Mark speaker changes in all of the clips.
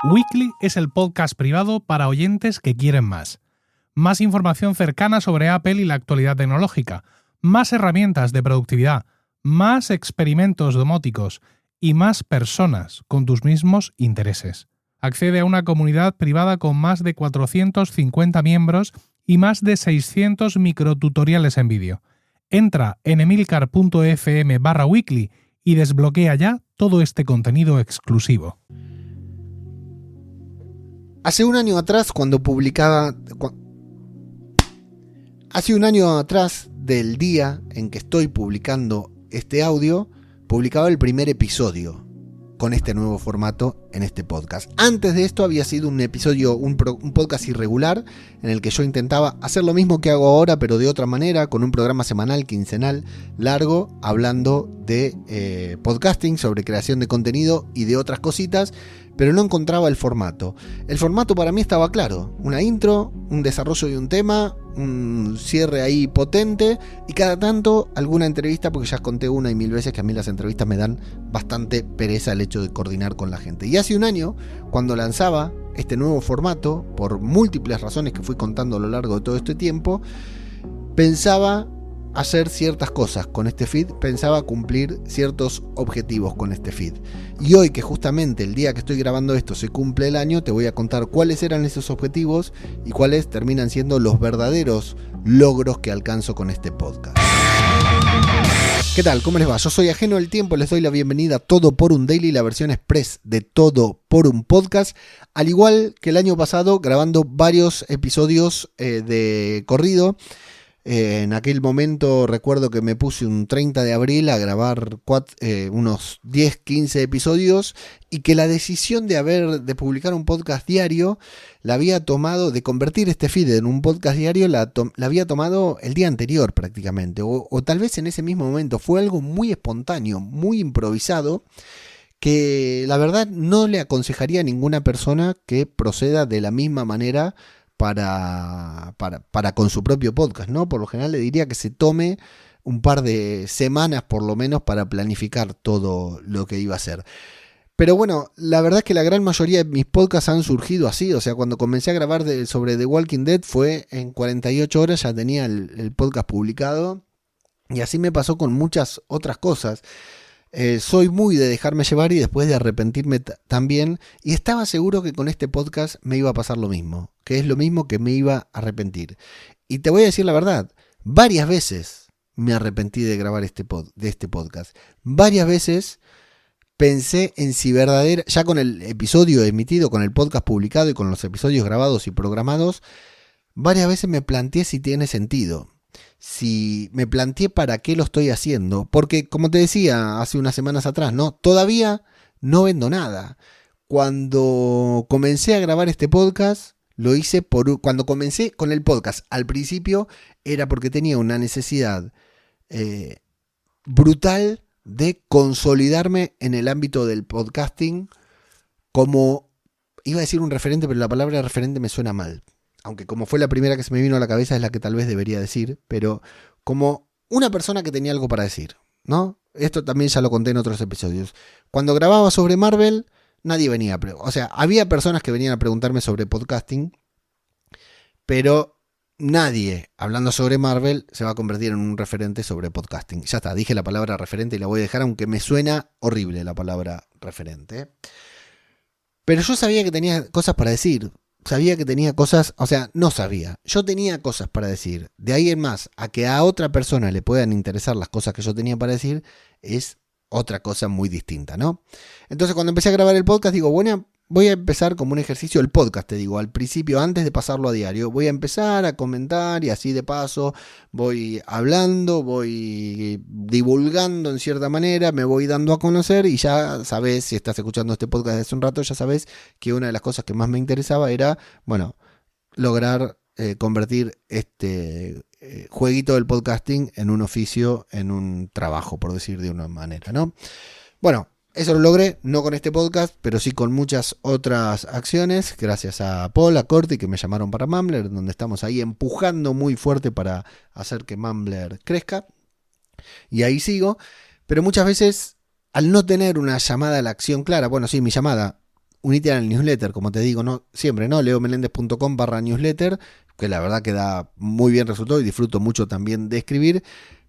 Speaker 1: Weekly es el podcast privado para oyentes que quieren más. Más información cercana sobre Apple y la actualidad tecnológica, más herramientas de productividad, más experimentos domóticos y más personas con tus mismos intereses. Accede a una comunidad privada con más de 450 miembros y más de 600 microtutoriales en vídeo. Entra en emilcar.fm/weekly y desbloquea ya todo este contenido exclusivo.
Speaker 2: Hace un año atrás del día en que estoy publicando este audio, publicaba el primer episodio con este nuevo formato en este podcast. Antes de esto había sido un podcast irregular en el que yo intentaba hacer lo mismo que hago ahora, pero de otra manera, con un programa semanal, quincenal, largo, hablando de podcasting, sobre creación de contenido y de otras cositas, pero no encontraba el formato. El formato para mí estaba claro: una intro, un desarrollo de un tema, un cierre ahí potente y cada tanto alguna entrevista, porque ya conté una y mil veces que a mí las entrevistas me dan bastante pereza el hecho de coordinar con la gente. Y hace un año, cuando lanzaba este nuevo formato, por múltiples razones que fui contando a lo largo de todo este tiempo, pensaba hacer ciertas cosas con este feed, pensaba cumplir ciertos objetivos con este feed. Y hoy, que justamente el día que estoy grabando esto se cumple el año, te voy a contar cuáles eran esos objetivos y cuáles terminan siendo los verdaderos logros que alcanzo con este podcast. ¿Qué tal? ¿Cómo les va? Yo soy Ajeno al Tiempo, les doy la bienvenida a Todo por un Daily, la versión express de Todo por un Podcast. Al igual que el año pasado, grabando varios episodios de corrido. En aquel momento recuerdo que me puse un 30 de abril a grabar unos 10-15 episodios y que la decisión de publicar un podcast diario la había tomado, de convertir este feed en un podcast diario, la había tomado el día anterior prácticamente, o tal vez en ese mismo momento. Fue algo muy espontáneo, muy improvisado, que la verdad no le aconsejaría a ninguna persona que proceda de la misma manera para con su propio podcast, ¿no? Por lo general le diría que se tome un par de semanas por lo menos para planificar todo lo que iba a hacer. Pero bueno, la verdad es que la gran mayoría de mis podcasts han surgido así. O sea, cuando comencé a grabar sobre The Walking Dead fue en 48 horas, ya tenía el podcast publicado. Y así me pasó con muchas otras cosas. Soy muy de dejarme llevar y después de arrepentirme también, y estaba seguro que con este podcast me iba a pasar lo mismo, que es lo mismo que me iba a arrepentir. Y te voy a decir la verdad, varias veces me arrepentí de grabar este podcast. Varias veces pensé en si ya con el episodio emitido, con el podcast publicado y con los episodios grabados y programados, varias veces me planteé si tiene sentido. Si me planteé para qué lo estoy haciendo, porque como te decía hace unas semanas atrás, ¿no? Todavía no vendo nada. Cuando comencé a grabar este podcast, lo hice cuando comencé con el podcast. Al principio era porque tenía una necesidad brutal de consolidarme en el ámbito del podcasting como, iba a decir un referente, pero la palabra referente me suena mal. Aunque como fue la primera que se me vino a la cabeza es la que tal vez debería decir, pero como una persona que tenía algo para decir, ¿no? Esto también ya lo conté en otros episodios. Cuando grababa sobre Marvel, nadie venía había personas que venían a preguntarme sobre podcasting, pero nadie hablando sobre Marvel se va a convertir en un referente sobre podcasting. Ya está, dije la palabra referente y la voy a dejar, aunque me suena horrible la palabra referente. Pero yo sabía que tenía cosas para decir. Sabía que tenía cosas, no sabía. Yo tenía cosas para decir. De ahí en más, a que a otra persona le puedan interesar las cosas que yo tenía para decir, es otra cosa muy distinta, ¿no? Entonces cuando empecé a grabar el podcast, digo, bueno, voy a empezar como un ejercicio el podcast, te digo, al principio, antes de pasarlo a diario, voy a empezar a comentar y así de paso voy hablando, voy divulgando en cierta manera, me voy dando a conocer y ya sabes, si estás escuchando este podcast desde hace un rato, ya sabes que una de las cosas que más me interesaba era, lograr convertir este jueguito del podcasting en un oficio, en un trabajo, por decir de una manera, ¿no? Bueno, eso lo logré, no con este podcast, pero sí con muchas otras acciones, gracias a Paul, a Corti, que me llamaron para Mumbler, donde estamos ahí empujando muy fuerte para hacer que Mumbler crezca. Y ahí sigo, pero muchas veces, al no tener una llamada a la acción clara, mi llamada, unite al newsletter, como te digo, ¿no? Siempre, ¿no? leomelendez.com/newsletter, que la verdad que da muy bien resultado y disfruto mucho también de escribir,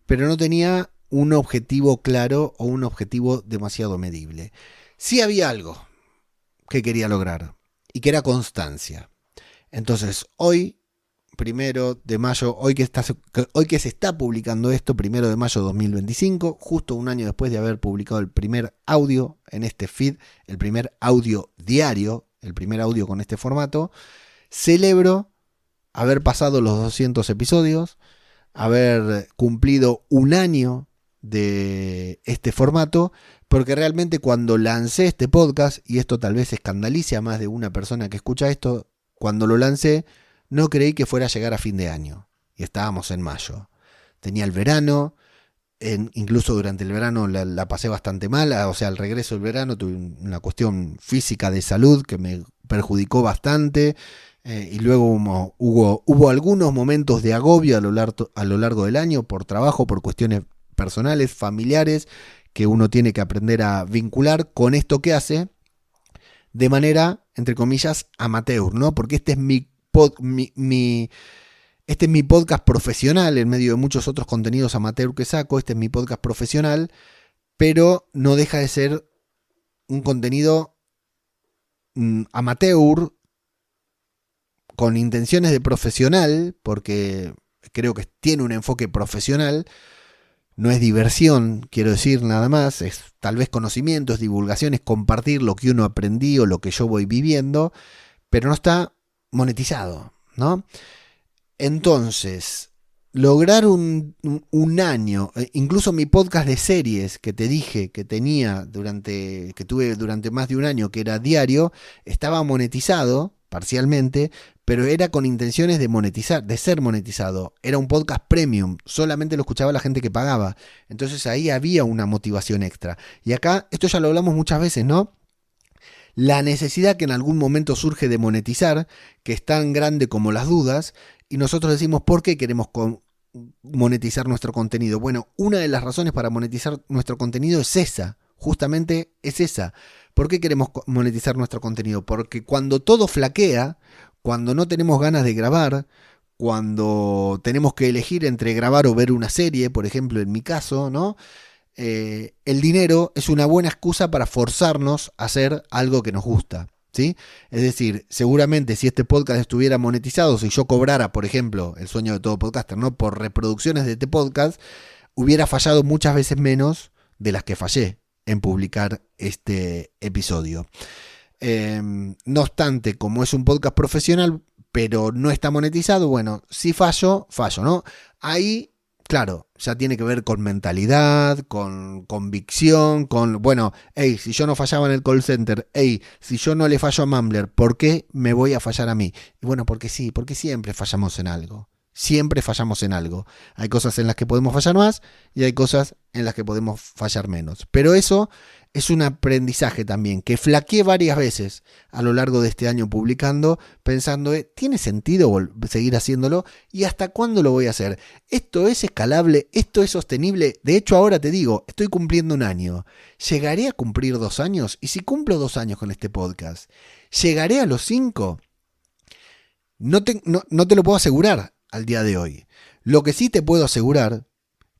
Speaker 2: pero no tenía un objetivo claro o un objetivo demasiado medible. Sí había algo que quería lograr y que era constancia. Entonces, hoy, 1 de mayo, hoy que se está publicando esto, 1 de mayo de 2025, justo un año después de haber publicado el primer audio en este feed, el primer audio diario, el primer audio con este formato, celebro haber pasado los 200 episodios, haber cumplido un año de este formato, porque realmente cuando lancé este podcast, y esto tal vez escandalice a más de una persona que escucha esto, cuando lo lancé no creí que fuera a llegar a fin de año, y estábamos en mayo. Tenía el verano, incluso durante el verano la pasé bastante mal, o sea, al regreso del verano tuve una cuestión física de salud que me perjudicó bastante, y luego hubo algunos momentos de agobio a lo largo del año por trabajo, por cuestiones personales, familiares, que uno tiene que aprender a vincular con esto que hace de manera, entre comillas, amateur, ¿no? Porque este es mi podcast profesional, en medio de muchos otros contenidos amateur que saco. Este es mi podcast profesional, pero no deja de ser un contenido amateur con intenciones de profesional, porque creo que tiene un enfoque profesional. No es diversión, quiero decir, nada más. Es tal vez conocimiento, es divulgación, es compartir lo que uno aprendió, lo que yo voy viviendo, pero no está monetizado, ¿no? Entonces, lograr un año, incluso mi podcast de series que te dije que tuve durante más de un año, que era diario, estaba monetizado parcialmente, pero era con intenciones de monetizar, de ser monetizado. Era un podcast premium, solamente lo escuchaba la gente que pagaba. Entonces ahí había una motivación extra. Y acá, esto ya lo hablamos muchas veces, ¿no? La necesidad que en algún momento surge de monetizar, que es tan grande como las dudas, y nosotros decimos, ¿por qué queremos monetizar nuestro contenido? Bueno, una de las razones para monetizar nuestro contenido es esa, justamente es esa. ¿Por qué queremos monetizar nuestro contenido? Porque cuando todo flaquea, cuando no tenemos ganas de grabar, cuando tenemos que elegir entre grabar o ver una serie, por ejemplo, en mi caso, ¿no? El dinero es una buena excusa para forzarnos a hacer algo que nos gusta, ¿sí? Es decir, seguramente si este podcast estuviera monetizado, si yo cobrara, por ejemplo, el sueño de todo podcaster, ¿no? Por reproducciones de este podcast, hubiera fallado muchas veces menos de las que fallé en publicar este episodio. No obstante, como es un podcast profesional, pero no está monetizado, bueno, si fallo, ¿no? Ahí, claro, ya tiene que ver con mentalidad, con convicción, con, bueno, hey, si yo no fallaba en el call center, hey, si yo no le fallo a Mumbler, ¿por qué me voy a fallar a mí? Y bueno, porque sí, porque siempre fallamos en algo. Siempre fallamos en algo. Hay cosas en las que podemos fallar más y hay cosas en las que podemos fallar menos. Pero eso es un aprendizaje también, que flaqueé varias veces a lo largo de este año publicando, pensando, ¿tiene sentido seguir haciéndolo? ¿Y hasta cuándo lo voy a hacer? ¿Esto es escalable? ¿Esto es sostenible? De hecho, ahora te digo, estoy cumpliendo un año. ¿Llegaré a cumplir 2 años? ¿Y si cumplo 2 años con este podcast? ¿Llegaré a los 5? No te lo puedo asegurar al día de hoy. Lo que sí te puedo asegurar,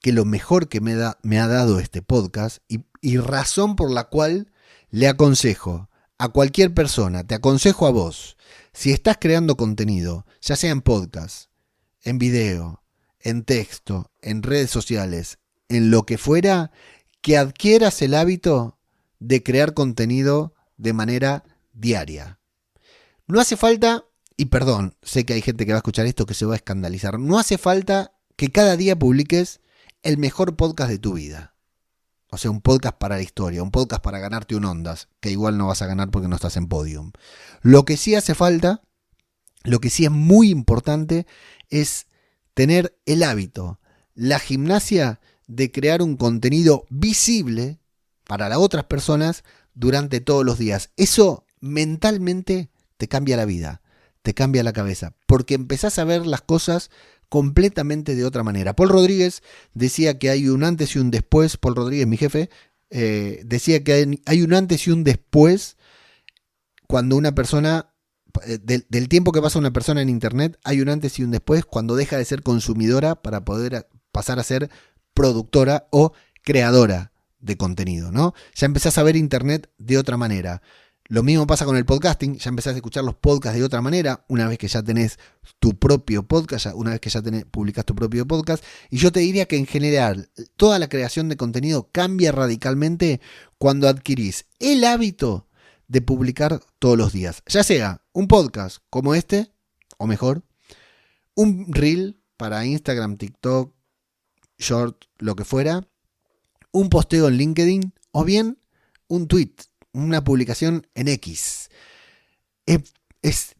Speaker 2: que lo mejor que me ha dado este podcast y razón por la cual le aconsejo a cualquier persona, te aconsejo a vos, si estás creando contenido, ya sea en podcast, en video, en texto, en redes sociales, en lo que fuera, que adquieras el hábito de crear contenido de manera diaria. No hace falta, y perdón, sé que hay gente que va a escuchar esto que se va a escandalizar, no hace falta que cada día publiques el mejor podcast de tu vida. O sea, un podcast para la historia, un podcast para ganarte un Ondas, que igual no vas a ganar porque no estás en Podium. Lo que sí hace falta, lo que sí es muy importante, es tener el hábito, la gimnasia de crear un contenido visible para las otras personas durante todos los días. Eso mentalmente te cambia la vida, te cambia la cabeza, porque empezás a ver las cosas completamente de otra manera. Paul Rodríguez decía que hay un antes y un después. Paul Rodríguez, mi jefe, decía que hay un antes y un después cuando una persona, del tiempo que pasa una persona en Internet, hay un antes y un después cuando deja de ser consumidora para poder pasar a ser productora o creadora de contenido, ¿no? Ya empezás a ver Internet de otra manera. Lo mismo pasa con el podcasting, ya empezás a escuchar los podcasts de otra manera, una vez que ya tenés tu propio podcast, una vez que ya publicás tu propio podcast. Y yo te diría que en general, toda la creación de contenido cambia radicalmente cuando adquirís el hábito de publicar todos los días. Ya sea un podcast como este, o mejor, un reel para Instagram, TikTok, Short, lo que fuera, un posteo en LinkedIn, o bien un tweet, una publicación en X.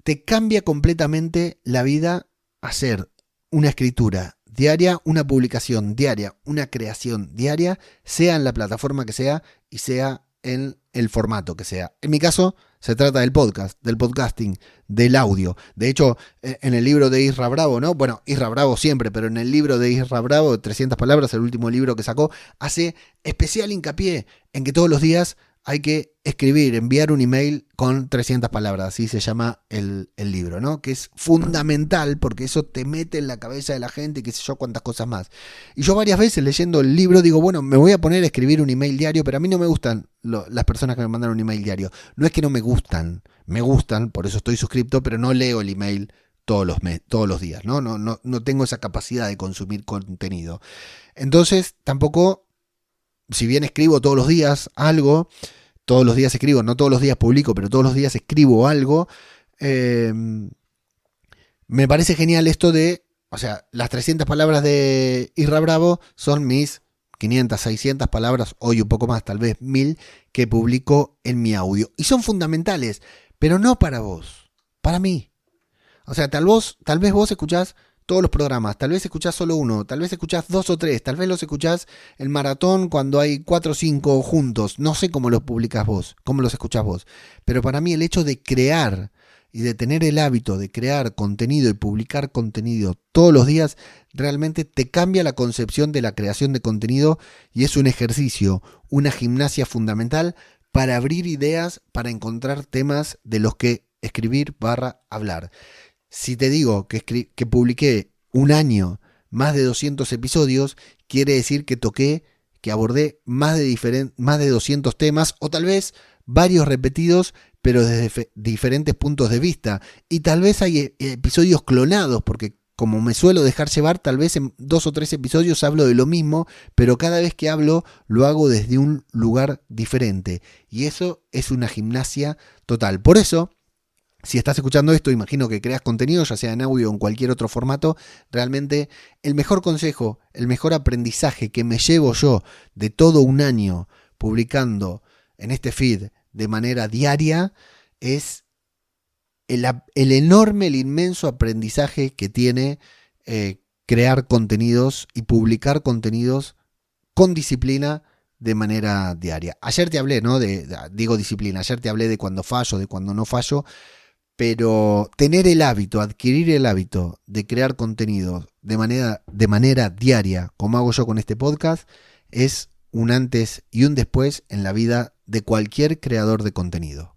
Speaker 2: Te cambia completamente la vida hacer una escritura diaria, una publicación diaria, una creación diaria, sea en la plataforma que sea y sea en el formato que sea. En mi caso, se trata del podcast, del podcasting, del audio. De hecho, en el libro de Isra Bravo, ¿no? Bueno, Isra Bravo siempre, pero en el libro de Isra Bravo, 300 palabras, el último libro que sacó, hace especial hincapié en que todos los días hay que escribir, enviar un email con 300 palabras, así se llama el libro, ¿no? Que es fundamental porque eso te mete en la cabeza de la gente y qué sé yo cuántas cosas más. Y yo varias veces leyendo el libro digo, bueno, me voy a poner a escribir un email diario, pero a mí no me gustan las personas que me mandan un email diario. No es que no me gustan, por eso estoy suscripto, pero no leo el email todos los días, ¿no? No tengo esa capacidad de consumir contenido. Entonces, tampoco, si bien escribo todos los días algo, todos los días escribo, no todos los días publico, pero todos los días escribo algo, me parece genial esto de, o sea, las 300 palabras de Isra Bravo son mis 500, 600 palabras, hoy un poco más, tal vez 1000, que publico en mi audio. Y son fundamentales, pero no para vos, para mí. O sea, tal vez vos escuchás todos los programas, tal vez escuchás solo uno, tal vez escuchás 2 o 3, tal vez los escuchás el maratón cuando hay 4 o 5 juntos. No sé cómo los publicás vos, cómo los escuchás vos. Pero para mí el hecho de crear y de tener el hábito de crear contenido y publicar contenido todos los días, realmente te cambia la concepción de la creación de contenido y es un ejercicio, una gimnasia fundamental para abrir ideas, para encontrar temas de los que escribir / hablar. Si te digo que publiqué un año más de 200 episodios, quiere decir que abordé más de 200 temas, o tal vez varios repetidos, pero desde diferentes puntos de vista. Y tal vez hay episodios clonados, porque como me suelo dejar llevar, tal vez en 2 o 3 episodios hablo de lo mismo, pero cada vez que hablo lo hago desde un lugar diferente. Y eso es una gimnasia total. Por eso, si estás escuchando esto, imagino que creas contenido, ya sea en audio o en cualquier otro formato. Realmente el mejor consejo, el mejor aprendizaje que me llevo yo de todo un año publicando en este feed de manera diaria es el enorme, el inmenso aprendizaje que tiene crear contenidos y publicar contenidos con disciplina de manera diaria. Ayer te hablé, ¿no? Digo disciplina, ayer te hablé de cuando fallo, de cuando no fallo. Pero tener el hábito, adquirir el hábito de crear contenido de manera diaria, como hago yo con este podcast, es un antes y un después en la vida de cualquier creador de contenido.